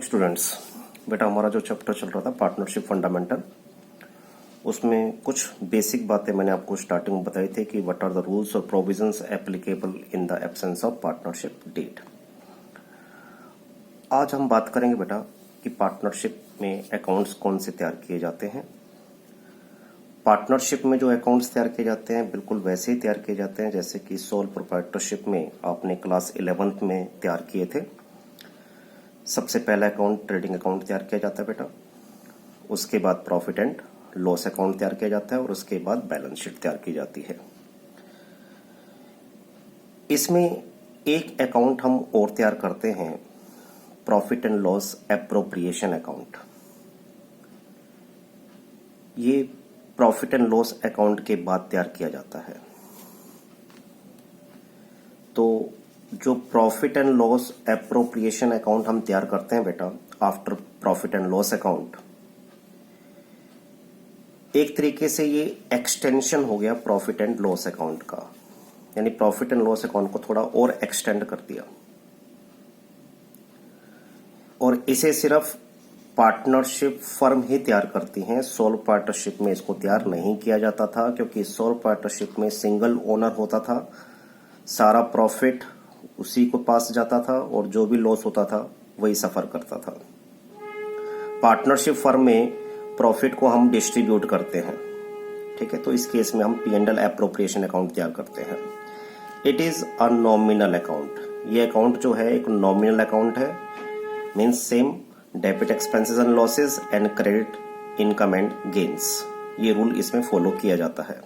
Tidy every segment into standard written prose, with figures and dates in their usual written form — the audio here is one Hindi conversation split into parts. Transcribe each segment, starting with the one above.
स्टूडेंट्स, बेटा हमारा जो चैप्टर चल रहा था पार्टनरशिप फंडामेंटल, उसमें कुछ बेसिक बातें मैंने आपको स्टार्टिंग में बताई थी कि व्हाट आर द रूल्स और provisions applicable in the absence of partnership deed. आज हम बात करेंगे बेटा कि पार्टनरशिप में अकाउंट्स कौन से तैयार किए जाते हैं। पार्टनरशिप में जो अकाउंट्स तैयार किए जाते हैं बिल्कुल वैसे ही तैयार किए जाते हैं जैसे कि सोल प्रोप्राइटरशिप में आपने क्लास 11th में तैयार किए थे। सबसे पहला अकाउंट ट्रेडिंग अकाउंट तैयार किया जाता है बेटा, उसके बाद प्रॉफिट एंड लॉस अकाउंट तैयार किया जाता है और उसके बाद बैलेंस शीट तैयार की जाती है। इसमें एक अकाउंट हम और तैयार करते हैं, profit and loss appropriation account. ये प्रॉफिट एंड लॉस अकाउंट के बाद तैयार किया जाता है। तो जो profit and loss appropriation account हम तैयार करते हैं बेटा after profit and loss account, एक तरीके से ये एक्सटेंशन हो गया प्रॉफिट एंड लॉस अकाउंट का, यानी प्रॉफिट एंड लॉस अकाउंट को थोड़ा और एक्सटेंड कर दिया। और इसे सिर्फ पार्टनरशिप फर्म ही तैयार करती हैं। सोल पार्टनरशिप में इसको तैयार नहीं किया जाता था क्योंकि सोल पार्टनरशिप में सिंगल ओनर होता था, सारा प्रॉफिट उसी को पास जाता था और जो भी लॉस होता था वही सफर करता था। पार्टनरशिप फर्म में प्रॉफिट को हम डिस्ट्रीब्यूट करते हैं, ठीक है। तो इस केस में हम P&L एप्रोप्रिएशन अकाउंट तैयार करते हैं। It is a nominal account. ये अकाउंट जो है एक नॉमिनल अकाउंट है, means same debit expenses and losses and credit income and gains. ये रूल इसमें फॉलो किया जाता है।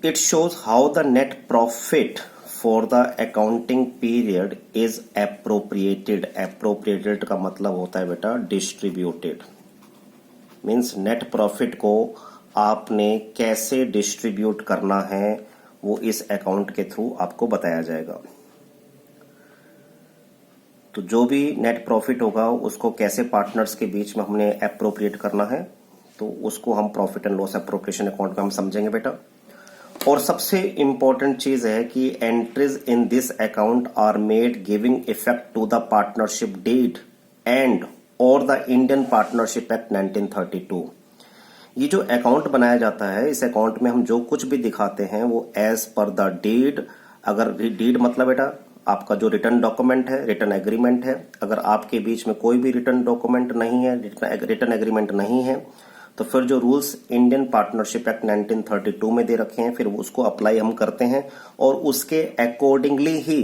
It shows how the net profit for the accounting period is appropriated. Appropriated का मतलब होता है बेटा distributed. Means net profit को आपने कैसे डिस्ट्रीब्यूट करना है वो इस अकाउंट के थ्रू आपको बताया जाएगा। तो जो भी नेट प्रॉफिट होगा उसको कैसे पार्टनर्स के बीच में हमने एप्रोप्रिएट करना है, तो उसको हम profit and loss appropriation account में हम समझेंगे बेटा। और सबसे इंपॉर्टेंट चीज है कि entries in this account are made giving effect to the partnership deed and और द इंडियन पार्टनरशिप एक्ट 1932। ये जो अकाउंट बनाया जाता है, इस अकाउंट में हम जो कुछ भी दिखाते हैं वो एज पर द डीड। अगर डीड मतलब बेटा आपका जो रिटर्न डॉक्यूमेंट है, रिटर्न एग्रीमेंट है। अगर आपके बीच में कोई भी रिटर्न डॉक्यूमेंट नहीं है, रिटर्न एग्रीमेंट नहीं है, तो फिर जो रूल्स इंडियन पार्टनरशिप एक्ट 1932 में दे रखे हैं फिर उसको अप्लाई हम करते हैं और उसके अकॉर्डिंगली ही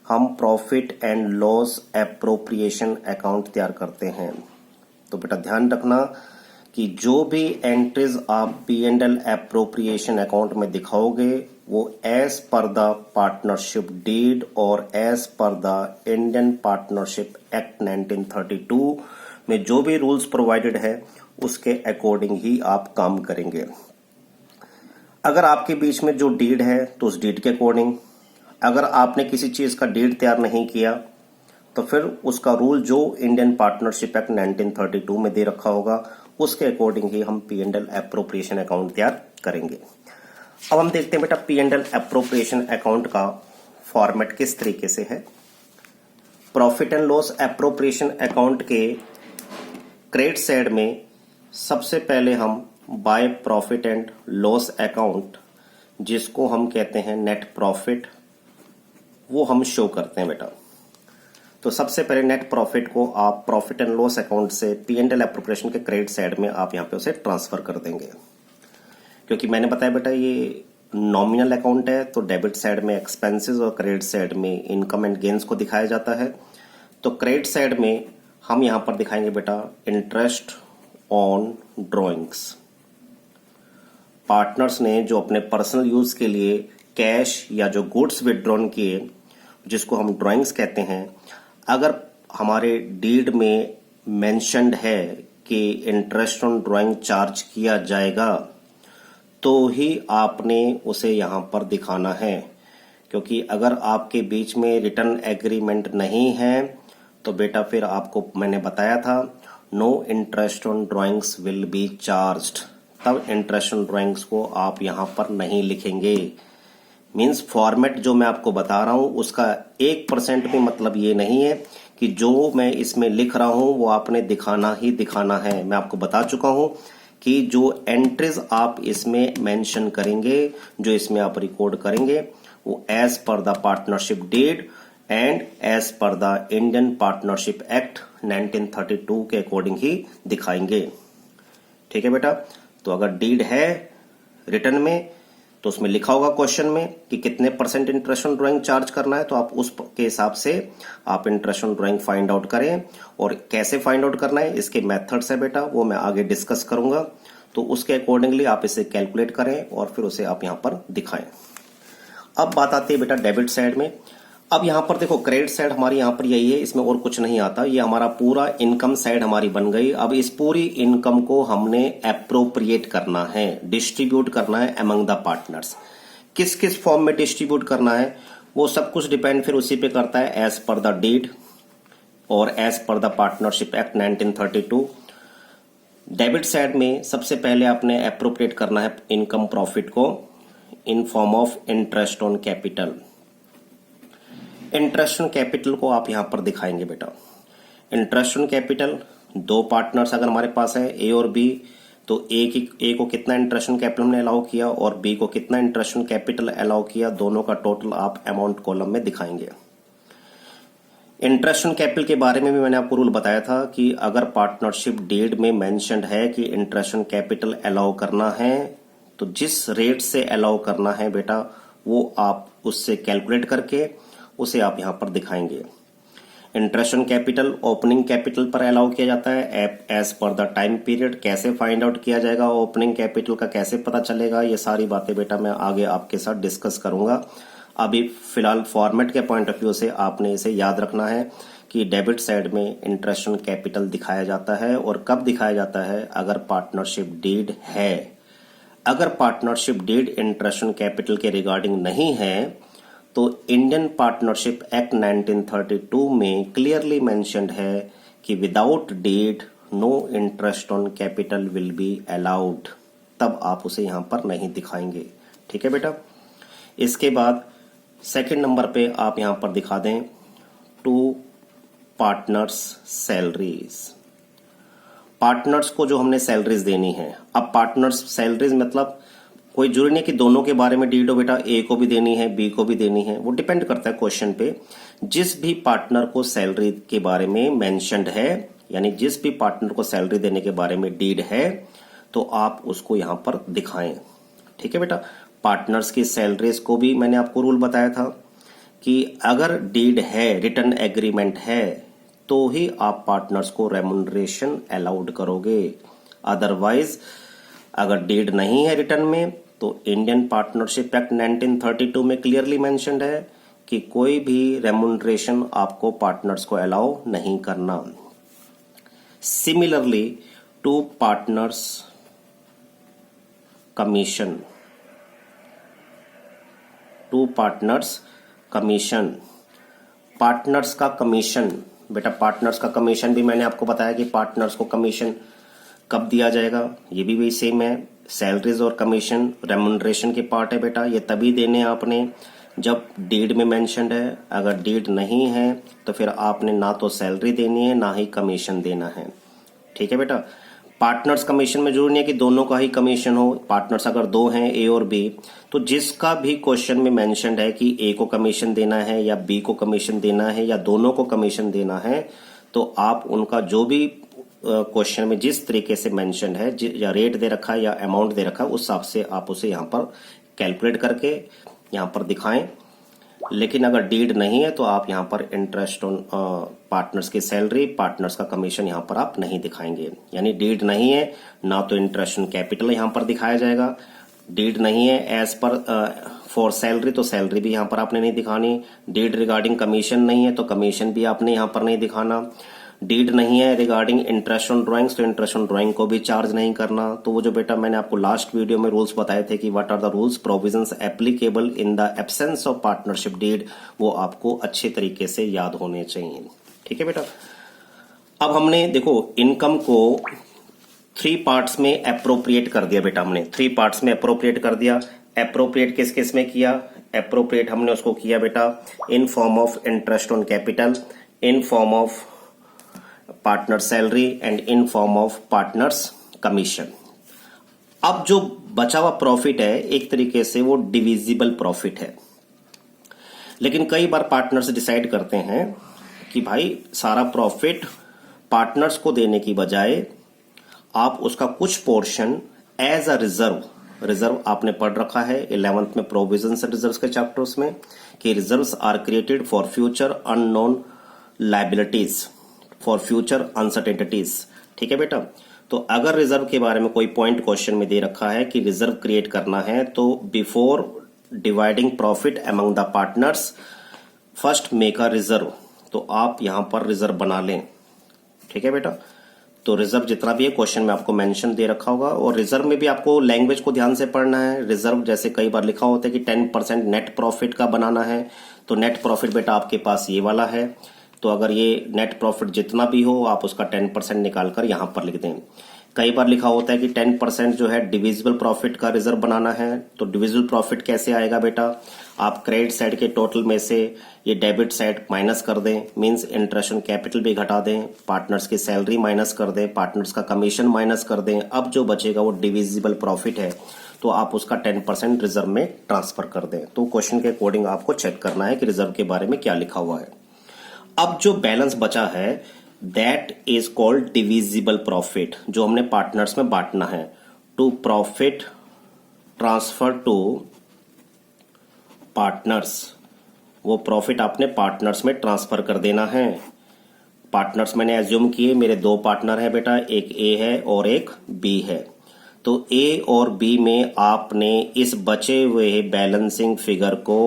हम profit and loss appropriation account तैयार करते हैं। तो बेटा ध्यान रखना कि जो भी एंट्रीज आप P&L एप्रोप्रिएशन अकाउंट में दिखाओगे वो एज पर द पार्टनरशिप डीड और एज पर द इंडियन पार्टनरशिप एक्ट 1932 में जो भी रूल्स प्रोवाइडेड है उसके अकॉर्डिंग ही आप काम करेंगे। अगर आपके बीच में जो डीड है तो उस डीड के अकॉर्डिंग, अगर आपने किसी चीज का डीड तैयार नहीं किया तो फिर उसका रूल जो इंडियन पार्टनरशिप एक्ट 1932 में दे रखा होगा उसके अकॉर्डिंग ही हम P&L एप्रोप्रिएशन अकाउंट तैयार करेंगे। अब हम देखते हैं बेटा P&L एप्रोप्रिएशन अकाउंट का फॉर्मेट किस तरीके से है। Profit and loss appropriation account के क्रेडिट साइड में सबसे पहले हम by profit and loss account, जिसको हम कहते हैं नेट प्रॉफिट, वो हम शो करते हैं बेटा। तो सबसे पहले नेट प्रॉफिट को आप प्रॉफिट एंड लॉस अकाउंट से P&L एप्रोप्रिएशन के क्रेडिट साइड में आप यहां पे उसे ट्रांसफर कर देंगे। क्योंकि मैंने बताया बेटा ये नॉमिनल अकाउंट है तो डेबिट साइड में एक्सपेंसेस और क्रेडिट साइड में इनकम एंड गेन्स को दिखाया जाता है। तो क्रेडिट साइड में हम यहां पर दिखाएंगे बेटा इंटरेस्ट ऑन ड्रॉइंग्स। पार्टनर्स ने जो अपने पर्सनल यूज के लिए कैश या जो गुड्स विड्रॉन किए, जिसको हम ड्रॉइंग्स कहते हैं, अगर हमारे डीड में मेंशन्ड है कि इंटरेस्ट ऑन ड्रॉइंग चार्ज किया जाएगा तो ही आपने उसे यहां पर दिखाना है। क्योंकि अगर आपके बीच में रिटर्न एग्रीमेंट नहीं है तो बेटा फिर आपको मैंने बताया था no interest on drawings will be charged, तब इंटरेस्ट ऑन ड्रॉइंग्स को आप यहां पर नहीं लिखेंगे। मीन्स फॉर्मेट जो मैं आपको बता रहा हूं उसका 1% भी मतलब ये नहीं है कि जो मैं इसमें लिख रहा हूं वो आपने दिखाना ही दिखाना है। मैं आपको बता चुका हूं कि जो एंट्रीज आप इसमें मेंशन करेंगे, जो इसमें आप रिकॉर्ड करेंगे, वो एज पर the partnership deed and as पर द इंडियन पार्टनरशिप एक्ट 1932 के अकॉर्डिंग ही दिखाएंगे। ठीक है बेटा। तो अगर डीड है रिटर्न में तो उसमें लिखा होगा क्वेश्चन में कि कितने % इंटरेस्ट ऑन ड्राइंग चार्ज करना है, तो आप उसके हिसाब से आप interest on drawing find out करें। और कैसे फाइंड आउट करना है, इसके मेथड्स है बेटा, वो मैं आगे डिस्कस करूंगा। तो उसके अकॉर्डिंगली आप इसे कैलकुलेट करें और फिर उसे आप यहां पर दिखाएं। अब बात आती है बेटा डेबिट साइड में। अब यहां पर देखो क्रेडिट साइड हमारी यहां पर यही है, इसमें और कुछ नहीं आता। ये हमारा पूरा इनकम साइड हमारी बन गई। अब इस पूरी इनकम को हमने एप्रोप्रिएट करना है, डिस्ट्रीब्यूट करना है अमंग द पार्टनर्स। किस किस फॉर्म में डिस्ट्रीब्यूट करना है वो सब कुछ डिपेंड फिर उसी पे करता है, एज पर द डीड और एज पर the partnership act 1932। Debit side में सबसे पहले आपने एप्रोप्रिएट करना है इनकम प्रॉफिट को in form of interest on capital. Interest on capital को आप यहां पर दिखाएंगे बेटा। इंटरेस्ट ऑन कैपिटल, दो पार्टनर्स अगर हमारे पास है ए और बी, तो ए को कितना इंटरेस्ट ऑन कैपिटल हमने अलाउ किया और बी को कितना इंटरेस्ट ऑन कैपिटल अलाउ किया, दोनों का टोटल आप अमाउंट कॉलम में दिखाएंगे। इंटरेस्ट ऑन कैपिटल के बारे में भी मैंने आपको रूल बताया था कि अगर पार्टनरशिप डीड में मेंशन्ड है कि इंटरेस्ट ऑन कैपिटल अलाउ करना है, तो जिस रेट से अलाउ करना है बेटा वो आप उससे कैलकुलेट करके उसे आप यहां पर दिखाएंगे। Interest on capital opening capital पर अलाउ किया जाता है एज पर द टाइम पीरियड। कैसे फाइंड आउट किया जाएगा, ओपनिंग कैपिटल का कैसे पता चलेगा, ये सारी बातें बेटा मैं आगे आपके साथ डिस्कस करूंगा। अभी फिलहाल फॉर्मेट के पॉइंट ऑफ व्यू से आपने इसे याद रखना है कि डेबिट साइड में इंटरेस्ट ऑन कैपिटल दिखाया जाता है। और कब दिखाया जाता है, अगर पार्टनरशिप डीड है। अगर partnership deed interest on capital के रिगार्डिंग नहीं है तो इंडियन पार्टनरशिप एक्ट 1932 में क्लियरली मेंशन्ड है कि without deed no interest on capital will be allowed. तब आप उसे यहां पर नहीं दिखाएंगे। ठीक है बेटा। इसके बाद सेकंड नंबर पे आप यहां पर दिखा दें टू पार्टनर्स सैलरीज। पार्टनर्स को जो हमने सैलरीज देनी है, अब पार्टनर्स सैलरीज मतलब कोई जरूरी नहीं कि दोनों के बारे में डीड हो बेटा, ए को भी देनी है बी को भी देनी है, वो डिपेंड करता है क्वेश्चन पे। जिस भी पार्टनर को सैलरी के बारे में मेंशन्ड है, यानी जिस भी पार्टनर को सैलरी देने के बारे में डीड है, तो आप उसको यहां पर दिखाएं। ठीक है बेटा। पार्टनर्स की सैलरीज को भी मैंने आपको रूल बताया था कि अगर डीड है, रिटर्न एग्रीमेंट है, तो ही आप पार्टनर्स को रेमुनरेशन अलाउड करोगे। अदरवाइज अगर डीड नहीं है रिटर्न में, तो इंडियन पार्टनरशिप एक्ट 1932 में क्लियरली मेंशन्ड है कि कोई भी रेमुनरेशन आपको पार्टनर्स को अलाउ नहीं करना। Similarly to partners commission, to partners commission, partners का कमीशन बेटा, पार्टनर्स का कमीशन भी मैंने आपको बताया कि पार्टनर्स को कमीशन कब दिया जाएगा, ये भी वही सेम है। सैलरीज और कमीशन रेमुनरेशन के पार्ट है बेटा, ये तभी देने हैं आपने जब डीड में मेंशन्ड है। अगर डीड नहीं है तो फिर आपने ना तो सैलरी देनी है ना ही कमीशन देना है। ठीक है बेटा। पार्टनर्स कमीशन में जरूरी नहीं है कि दोनों का ही कमीशन हो। पार्टनर्स अगर दो हैं ए और बी, तो जिसका भी क्वेश्चन में मेंशन्ड है कि ए को कमीशन देना है या बी को कमीशन देना है या दोनों को कमीशन देना है, तो आप उनका जो भी क्वेश्चन में जिस तरीके से मेंशन है या रेट दे रखा है या अमाउंट दे रखा है, उस हिसाब से आप उसे यहां पर कैलकुलेट करके यहां पर दिखाएं। लेकिन अगर डीड नहीं है तो आप यहां पर इंटरेस्ट ऑन पार्टनर्स की सैलरी, पार्टनर्स का कमीशन यहां पर आप नहीं दिखाएंगे। यानी डीड नहीं है ना तो इंटरेस्ट ऑन कैपिटल यहां पर दिखाया जाएगा। डीड नहीं है एज पर फॉर सैलरी, तो सैलरी भी यहां पर आपने नहीं दिखानी। डीड रिगार्डिंग कमीशन नहीं है तो कमीशन भी आपने यहां पर नहीं दिखाना। डीड नहीं है रिगार्डिंग इंटरेस्ट ऑन ड्राइंग्स, तो इंटरेस्ट ऑन ड्राइंग को भी चार्ज नहीं करना। तो वो जो बेटा मैंने आपको लास्ट वीडियो में रूल्स बताए थे कि what are the rules provisions applicable in the absence of partnership deed, वो आपको अच्छे तरीके से याद होने चाहिए। ठीक है बेटा। अब हमने देखो इनकम को 3 पार्ट्स में अप्रोप्रिएट कर दिया बेटा, हमने 3 पार्ट्स में अप्रोप्रिएट कर दिया। अप्रोप्रिएट किस किस में किया, अप्रोप्रिएट हमने उसको किया बेटा in form of interest on capital, in form of partner salary and in form of partners commission. अब जो बचा हुआ प्रॉफिट है एक तरीके से वो डिविजिबल प्रॉफिट है, लेकिन कई बार पार्टनर्स डिसाइड करते हैं कि भाई सारा प्रॉफिट पार्टनर्स को देने की बजाय आप उसका कुछ पोर्शन एज अ रिजर्व आपने पढ़ रखा है 11th में प्रोविजंस एंड रिजर्व्स के चैप्टर्स में कि reserves are created for future unknown liabilities, for future uncertainties. ठीक है बेटा, तो अगर रिजर्व के बारे में कोई पॉइंट क्वेश्चन में दे रखा है कि रिजर्व क्रिएट करना है तो before dividing profit among the partners first make a reserve, तो आप यहां पर रिजर्व बना लें। ठीक है बेटा, तो रिजर्व जितना भी है क्वेश्चन में आपको मेंशन दे रखा होगा, और रिजर्व में भी आपको लैंग्वेज को ध्यान से पढ़ना है। रिजर्व जैसे कई बार लिखा होता है कि 10% नेट प्रॉफिट का बनाना है, तो नेट प्रॉफिट बेटा आपके पास ये वाला है, तो अगर ये नेट प्रॉफिट जितना भी हो आप उसका 10% निकालकर यहां पर लिख दें। कई बार लिखा होता है कि 10% जो है डिविजिबल प्रॉफिट का रिजर्व बनाना है, तो डिविजिबल प्रॉफिट कैसे आएगा बेटा, आप क्रेडिट साइड के टोटल में से ये डेबिट साइड माइनस कर दें, मींस इंटरेस्ट ऑन कैपिटल भी घटा दें, पार्टनर्स की सैलरी माइनस कर दें, पार्टनर्स का कमीशन माइनस कर दें, अब जो बचेगा वो डिविजिबल प्रॉफिट है, तो आप उसका 10% रिजर्व में ट्रांसफर कर दें। तो क्वेश्चन के अकॉर्डिंग आपको चेक करना है कि रिजर्व के बारे में क्या लिखा हुआ है। अब जो बैलेंस बचा है that is called divisible profit, जो हमने पार्टनर्स में बांटना है। To profit transfer to partners, वो प्रॉफिट आपने पार्टनर्स में ट्रांसफर कर देना है। पार्टनर्स मैंने एज्यूम किए मेरे दो पार्टनर है बेटा, एक ए है और एक बी है, तो ए और बी में आपने इस बचे हुए बैलेंसिंग फिगर को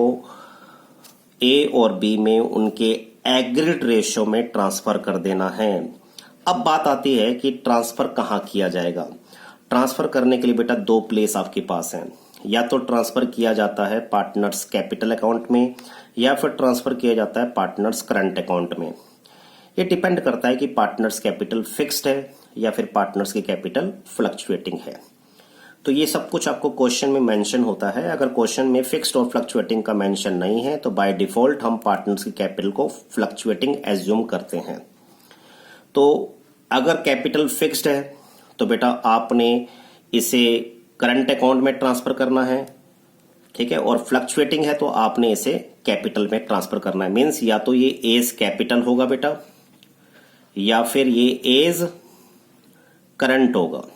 ए और बी में उनके एग्रीड रेशियो में ट्रांसफर कर देना है। अब बात आती है कि ट्रांसफर कहां किया जाएगा। ट्रांसफर करने के लिए बेटा दो प्लेस आपके पास हैं, या तो ट्रांसफर किया जाता है पार्टनर्स कैपिटल अकाउंट में या फिर ट्रांसफर किया जाता है पार्टनर्स करंट अकाउंट में। ये डिपेंड करता है कि पार्टनर्स कैपिटल फिक्स्ड है या फिर पार्टनर्स की कैपिटल फ्लक्चुएटिंग है। तो ये सब कुछ आपको क्वेश्चन में मेंशन होता है। अगर क्वेश्चन में फिक्स्ड और फ्लक्चुएटिंग का मेंशन नहीं है तो बाय डिफॉल्ट हम पार्टनर्स की कैपिटल को फ्लक्चुएटिंग एज्यूम करते हैं। तो अगर कैपिटल फिक्स्ड है तो बेटा आपने इसे करंट अकाउंट में ट्रांसफर करना है, ठीक है, और फ्लक्चुएटिंग है तो आपने इसे कैपिटल में ट्रांसफर करना है। मींस या तो ये एज कैपिटल होगा बेटा या फिर ये एज करंट होगा।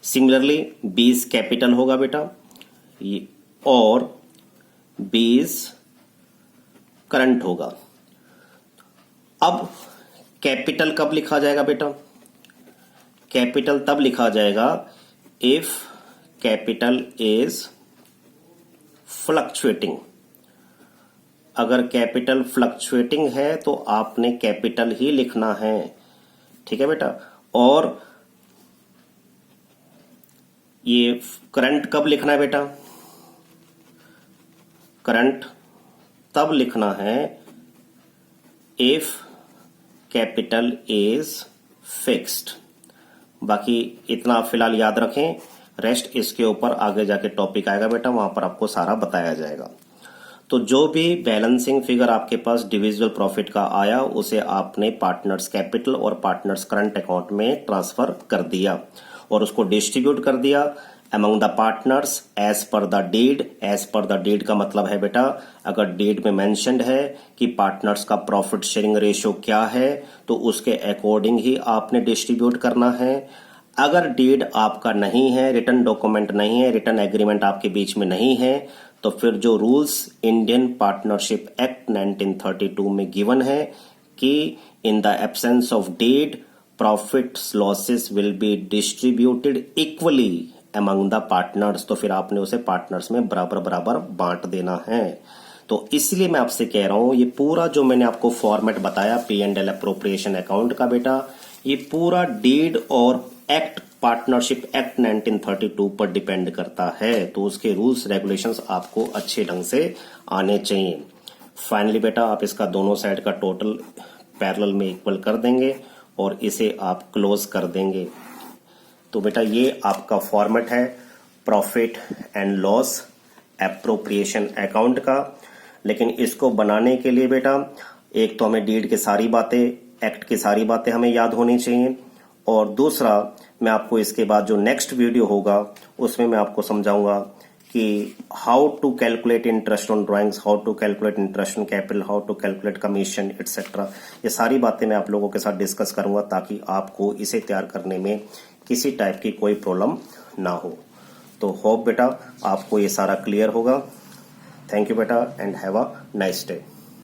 सिमिलरली बीस कैपिटल होगा बेटा ये, और 20 करंट होगा। अब कैपिटल कब लिखा जाएगा बेटा, कैपिटल तब लिखा जाएगा इफ कैपिटल इज फ्लक्चुएटिंग। अगर कैपिटल फ्लक्चुएटिंग है तो आपने कैपिटल ही लिखना है, ठीक है बेटा। और ये करंट कब लिखना है बेटा, करंट तब लिखना है इफ कैपिटल इज फिक्स्ड। बाकी इतना आप फिलहाल याद रखें, रेस्ट इसके ऊपर आगे जाके टॉपिक आएगा बेटा, वहां पर आपको सारा बताया जाएगा। तो जो भी बैलेंसिंग फिगर आपके पास डिविजिबल प्रॉफिट का आया उसे आपने पार्टनर्स कैपिटल और पार्टनर्स करंट अकाउंट में ट्रांसफर कर दिया और उसको डिस्ट्रीब्यूट कर दिया अमंग द पार्टनर्स एज पर द डीड। एज पर द डीड का मतलब है बेटा अगर डीड में मेंशन्ड है कि पार्टनर्स का प्रॉफिट शेयरिंग रेशियो क्या है तो उसके अकॉर्डिंग ही आपने डिस्ट्रीब्यूट करना है। अगर डीड आपका नहीं है, रिटर्न डॉक्यूमेंट नहीं है, रिटर्न एग्रीमेंट आपके बीच में नहीं है, तो फिर जो रूल्स इंडियन पार्टनरशिप एक्ट 1932 में गिवन है कि in the absence of deed profits losses will be distributed equally among the partners, तो फिर आपने उसे पार्टनर्स में बराबर बराबर बांट देना है। तो इसलिए मैं आपसे कह रहा हूं ये पूरा जो मैंने आपको फॉर्मेट बताया P&L अप्रोप्रिएशन अकाउंट का बेटा, ये पूरा डीड और एक्ट पार्टनरशिप एक्ट 1932 पर डिपेंड करता है। तो उसके रूल्स रेगुलेशंस आपको अच्छे ढंग से आने चाहिए। फाइनली बेटा आप इसका दोनों साइड का टोटल पैरेलल में इक्वल कर देंगे और इसे आप क्लोज कर देंगे। तो बेटा ये आपका फॉर्मेट है profit and loss appropriation account का। लेकिन इसको बनाने के लिए बेटा एक तो हमें डीड की सारी बातें, एक्ट की सारी बातें हमें याद होनी चाहिए, और दूसरा मैं आपको इसके बाद जो नेक्स्ट वीडियो होगा उसमें मैं आपको समझाऊंगा कि how to calculate interest on drawings, how to calculate interest on capital, how to calculate commission etcetera. ये सारी बातें मैं आप लोगों के साथ डिस्कस करूंगा ताकि आपको इसे तैयार करने में किसी टाइप की कोई प्रॉब्लम ना हो। तो होप बेटा आपको ये सारा क्लियर होगा। थैंक यू बेटा and have a nice day.